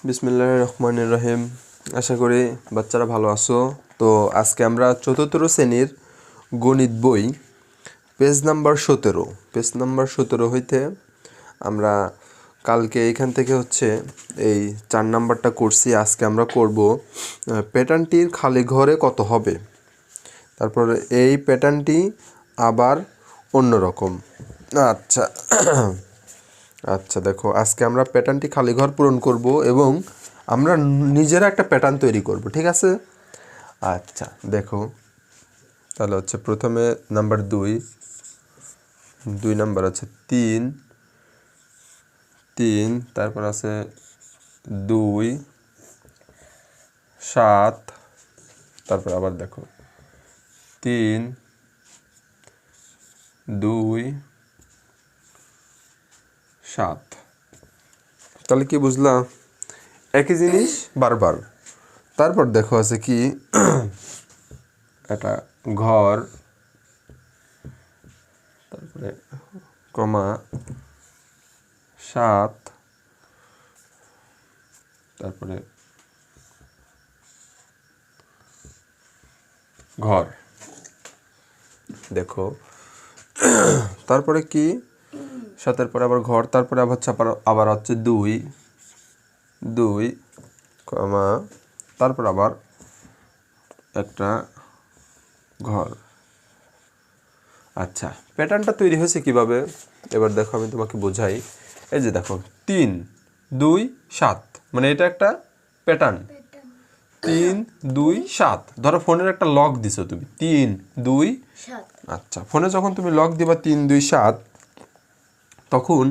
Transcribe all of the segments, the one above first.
বিসমিল্লাহির রহমানির রহিম। আশা করি বাচ্চারা ভালো আছো। তো আজকে আমরা চতুর্থ শ্রেণীর গণিত বই পেজ নাম্বার 17 হইতে আমরা কালকে এইখান থেকে এই 4 নাম্বারটা করছি। আজকে আমরা করব প্যাটার্নটির খালি ঘরে কত হবে। তারপরে এই প্যাটার্নটি আবার অন্যরকম। আচ্ছা আচ্ছা দেখো, আজকে আমরা প্যাটার্নটি খালি ঘর পূরণ করব এবং আমরা নিজেরা একটা প্যাটার্ন তৈরি করব, ঠিক আছে? আচ্ছা দেখো, তাহলে প্রথমে নাম্বার 2 নাম্বার 3, তারপর আছে 2, 7, তারপর আবার দেখো 3, 2, 7। তাহলে কি বুঝলাম? একই জিনিস বারবার। তারপর দেখো আছে কি একটা ঘর, তারপরে কমা 7, তারপরে ঘর। দেখো তারপরে কি 7-এর পরে আবার ঘর, তারপরে আবার 2 কমা, তারপর আবার একটা ঘর। আচ্ছা, প্যাটার্নটা তৈরি হয়েছে কিভাবে এবার দেখো, আমি তোমাকে বোঝাই। এই যে দেখো 3, 2, 7, মানে এটা একটা প্যাটার্ন। 3, 2, 7। ধরো ফোনের একটা লক দিছো তুমি, 3, 2, 7। আচ্ছা, ফোনে যখন তুমি লক দিবা 3, 2, 7, তখন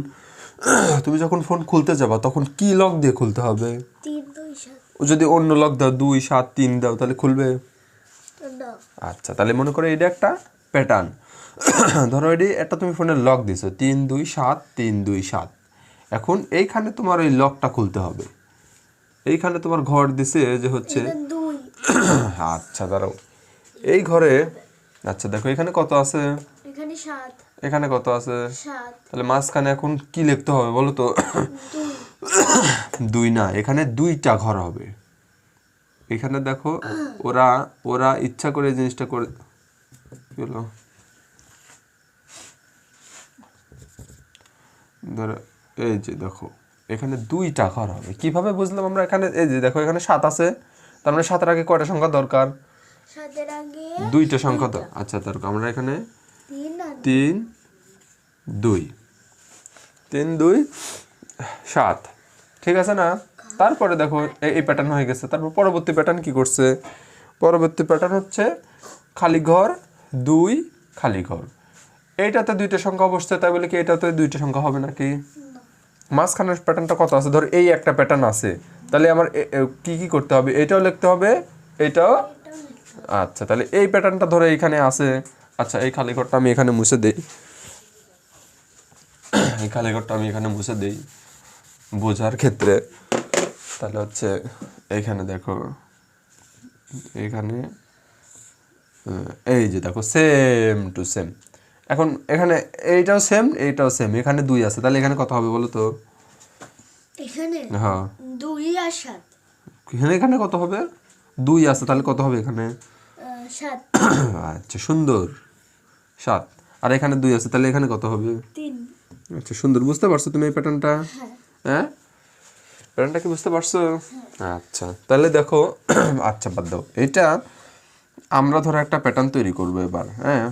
তুমি যখন ফোন খুলতে যাবা তখন কি লক দিয়ে খুলতে হবে? 3, 2, 7। যদি অন্য লক দাও 2, 7, 3 দাও, তাহলে খুলবে? আচ্ছা, তাহলে মনে করো এটা একটা প্যাটার্ন। ধরো এটা তুমি ফোনের লক দিছো 3, 2, 7, 3, 2, 7। এখন এইখানে তোমার ওই লকটা খুলতে হবে। এইখানে তোমার ঘর দিছে যে আচ্ছা দাঁড়াও, এই ঘরে আচ্ছা দেখো এখানে কত আছে? এখানে 7। এখানে কত আছে? 7। তাহলে মাঝখানে এখন কি লিখতে হবে বলো তো? 2 না, এখানে 2টা ঘর হবে। এখানে দেখো ওরা ইচ্ছা করে জিনিসটা করে গেলো। ধরো এই যে দেখো এখানে 2টা ঘর হবে। কিভাবে বুঝলাম আমরা? এখানে এই যে দেখো এখানে 7 আছে, তার মানে 7-এর আগে কয়টা সংখ্যা দরকার? 7-এর আগে 2টা সংখ্যা আচ্ছা দরকার। আমরা এখানে 3, 2, 7, ঠিক আছে না? তারপরে দেখো এই প্যাটার্ন হয়ে গেছে। তারপর পরবর্তী প্যাটার্ন কি করছে? পরবর্তী প্যাটার্ন খালি ঘর 2, খালি ঘর। এইটাতে 2টা সংখ্যা বসছে, তাই বলে কি এটাতে 2টা সংখ্যা হবে নাকি? মাঝখানের প্যাটার্নটা কত আছে? ধর এই একটা প্যাটার্ন আছে, তাহলে আমার কি করতে হবে? এটাও লিখতে হবে, এটাও। আচ্ছা, তাহলে এই প্যাটার্নটা ধরে এইখানে আছে। আচ্ছা, এই খালি ঘরটা আমি এখানে মুছে দেই। এই খালি ঘরটা আমি এখানে মুছে দেই বোঝার ক্ষেত্রে। তাহলে এইখানে দেখো, এখানে এই যে দেখো সেম টু সেম। এখন এখানে এইটাও সেম, এইটাও সেম। এখানে 2 আছে, তাহলে এখানে কত হবে বলো তো? এখানে হ্যাঁ 2 আর 7। এখানে কত হবে? 2 আছে, তাহলে কত হবে এখানে? 7। আচ্ছা সুন্দর, 7। আর এখানে 2 আছে, তাহলে এখানে কত হবে? 3। আচ্ছা সুন্দর, বুঝতে পারছো তুমি এই প্যাটার্নটা? হ্যাঁ, প্যাটার্নটা কি বুঝতে পারছো? আচ্ছা, তাহলে দেখো আচ্ছা বাদ দাও এটা। আমরা ধরো একটা প্যাটার্ন তৈরি করব এবার। হ্যাঁ,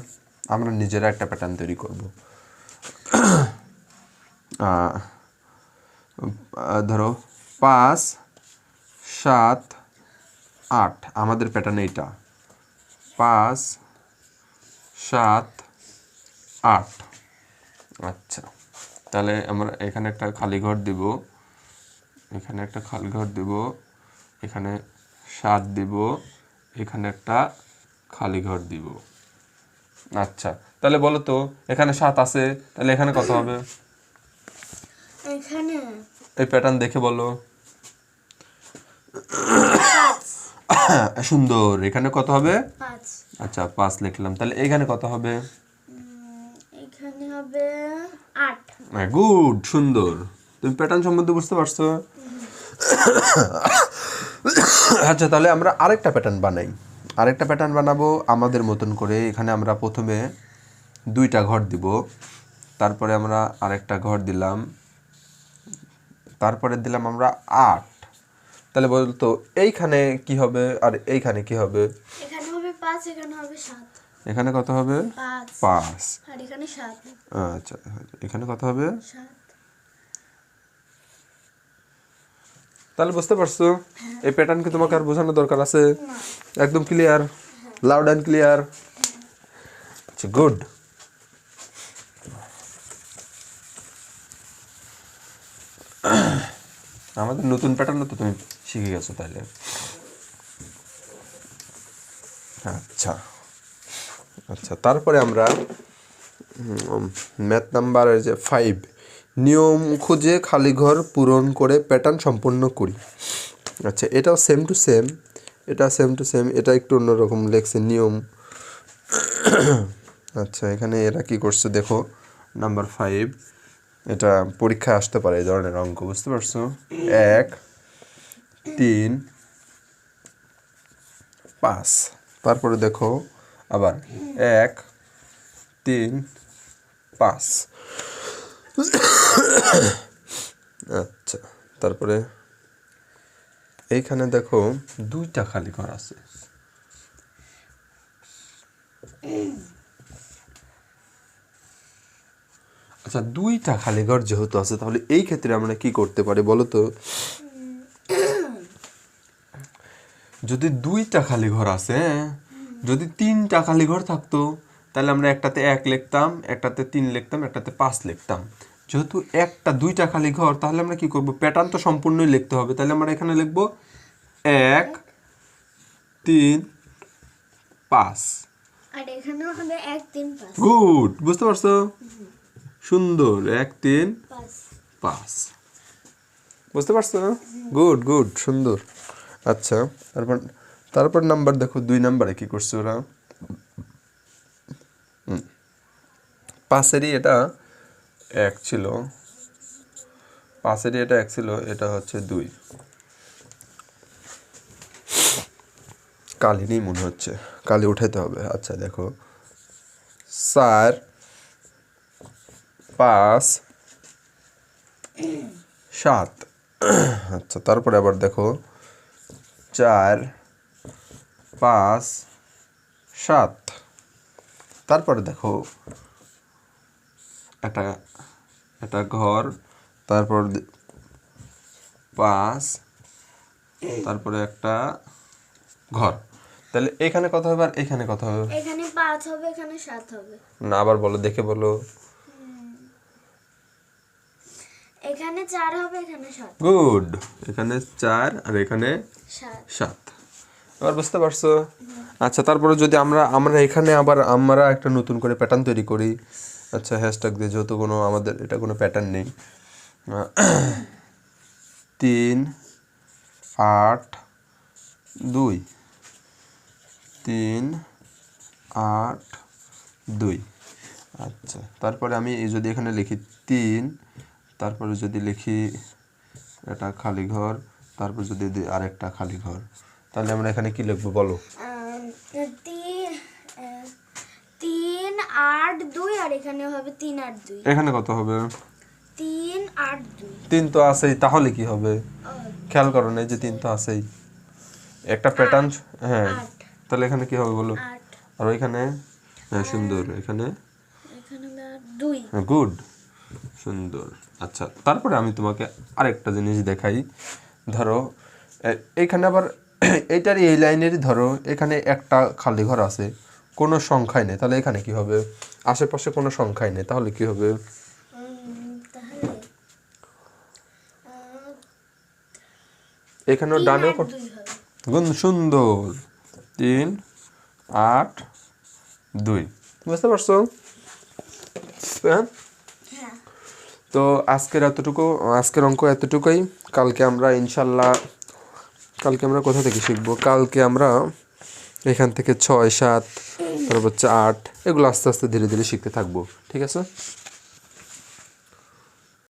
আমরা নিজেরা একটা প্যাটার্ন তৈরি করব। ধরো 5, 7, 8 আমাদের প্যাটার্ন এইটা। 5, 7, 8। আচ্ছা, তাহলে আমরা এখানে একটা খালি ঘর দিব, এখানে একটা খালি ঘর দিব, এখানে 7 দিব, এখানে একটা খালি ঘর দিব। আচ্ছা, তাহলে বলো তো এখানে 7 আছে, তাহলে এখানে কত হবে? এখানে এই প্যাটার্ন দেখে বলো। সুন্দর, এখানে কত হবে? 5। আচ্ছা 5 লিখলাম। তাহলে এখানে কত হবে? এখানে হবে 8। গুড, সুন্দর। তুমি প্যাটার্ন সম্বন্ধে বুঝতে পারছো? আচ্ছা, তাহলে আমরা আরেকটা প্যাটার্ন বানাই। আরেকটা প্যাটার্ন বানাবো আমাদের মতন করে। এখানে আমরা প্রথমে 2টা ঘর দিব, তারপরে আমরা আরেকটা ঘর দিলাম, তারপরে দিলাম আমরা 8। তাহলে বলতো এইখানে কি হবে আর এইখানে কি হবে? এখানে হবে 5, এখানে হবে 7। এখানে কত হবে? 5। আর এখানে 7। আচ্ছা, এখানে কত হবে? 7। তাহলে বুঝতে পারছো? এই প্যাটার্ন কি তোমাকে আর বোঝানোর দরকার আছে? একদম ক্লিয়ার, লাউড অ্যান্ড ক্লিয়ার। আচ্ছা, গুড। আমাদের নতুন প্যাটার্ন তো তুমি শিখে গেছো তাহলে। আচ্ছা আচ্ছা, তারপরে আমরা ম্যাথ নাম্বারের যে 5, নিয়ম খুঁজে খালি ঘর পূরণ করে প্যাটার্ন সম্পূর্ণ করি। আচ্ছা, এটাও সেম টু সেম, এটা সেম টু সেম, এটা একটু অন্যরকম লেখছে নিয়ম। আচ্ছা, এখানে এরা কি করছে দেখো, নাম্বার 5, এটা পরীক্ষায় আসতে পারে এই ধরনের অঙ্ক, বুঝতে পারছো? 1, 3, 5। তারপরে দেখো আবার 1, 3, 5। আচ্ছা, তারপরে এইখানে দেখো 2টা খালি ঘর আছে। আচ্ছা, 2টা খালি ঘর যেহেতু আছে, তাহলে এই ক্ষেত্রে আমরা কি করতে পারি বলো তো? যদি 2টা খালি ঘর আছে, যদি 3টা খালি ঘর থাকতো, তাহলে আমরা একটাতে 1 লিখতাম, একটাতে 3 লিখতাম, একটাতে 5 লিখতাম। যেহেতু 2টা খালি ঘর, তাহলে আমরা কি করব? প্যাটার্ন তো সম্পূর্ণই লিখতে হবে। তাহলে আমরা এখানে লিখবো 1, 3, 5। আর এখানেও হবে 1, 3, 5। গুড, বুঝতে পারছো? সুন্দর, 1, 3, 5। 5। বুঝতে পারছো? গুড গুড, সুন্দর। আচ্ছা, তারপর নাম্বার দেখো, 2 নাম্বারে কি করছে ওরা? 5-এরই এটা 1 ছিল, 5-এরই এটা 1 ছিল, এটা হচ্ছে 2। কালি নেই মনে হচ্ছে, কালি উঠাইতে হবে। আচ্ছা দেখো, 4, 5, 7। আচ্ছা, তারপরে আবার দেখো 4, 5, 7। তারপরে দেখো একটা ঘর, তারপর 5, তারপরে একটা ঘর। তাহলে এখানে কত হবে আর এখানে কত হবে? এখানে 5 হবে, এখানে 7 হবে। না, আবার বলো, দেখে বলো। এখানে 4 হবে, এখানে 7। গুড, এখানে 4 আর এখানে 7। 7। এবার বুঝতে পারছো? আচ্ছা, তারপরে যদি আমরা এখানে আবার আমরা একটা নতুন করে প্যাটার্ন তৈরি করি। আচ্ছা, হ্যাশট্যাগ দিয়ে, যেহেতু আমাদের এটা কোনো প্যাটার্ন নেই। 3, 8, 2। 3, 8, 2। আচ্ছা, তারপরে আমি যদি এখানে লিখি 3, তারপরে যদি লিখি এটা খালি ঘর, তারপর যদি দিই আরেকটা খালি ঘর, তাহলে আমরা এখানে কি লিখবো বলো? 3, 8, 2। আর এখানে হবে 3, 8, 2। এখানে কত হবে? 3, 8, 2। 3 তো আছেই, তাহলে কি হবে? খেয়াল করো না, এই যে 3 তো আছেই, একটা প্যাটার্ন। হ্যাঁ, 8। তাহলে এখানে কি হবে বলো? 8। আর ওইখানে? হ্যাঁ, সুন্দর, এখানে? এখানে হবে 2। গুড, সুন্দর। আচ্ছা, তারপরে আমি তোমাকে আরেকটা জিনিস দেখাই। ধরো এইখানে আবার এইটারই এই লাইনেরই ধরো এখানে একটা খালি ঘর আছে, কোনো সংখ্যাই নেই, তাহলে এখানে কি হবে? আশেপাশে কোনো সংখ্যাই নেই, তাহলে কি হবে? তাহলে এখানেও 3, ডানেও 8, 2 হবে। গুণ, সুন্দর। 3, 8, 2। বুঝতে পারছো? হ্যাঁ। হ্যাঁ। তো আজকের অঙ্ক এতটুকুই। কালকে আমরা ইনশাল্লাহ, কালকে আমরা কোথা থেকে শিখবো? কালকে আমরা এখান থেকে 6, 7, তারপর হচ্ছে 8, এগুলো আস্তে আস্তে ধীরে ধীরে শিখতে থাকবো। ঠিক আছে?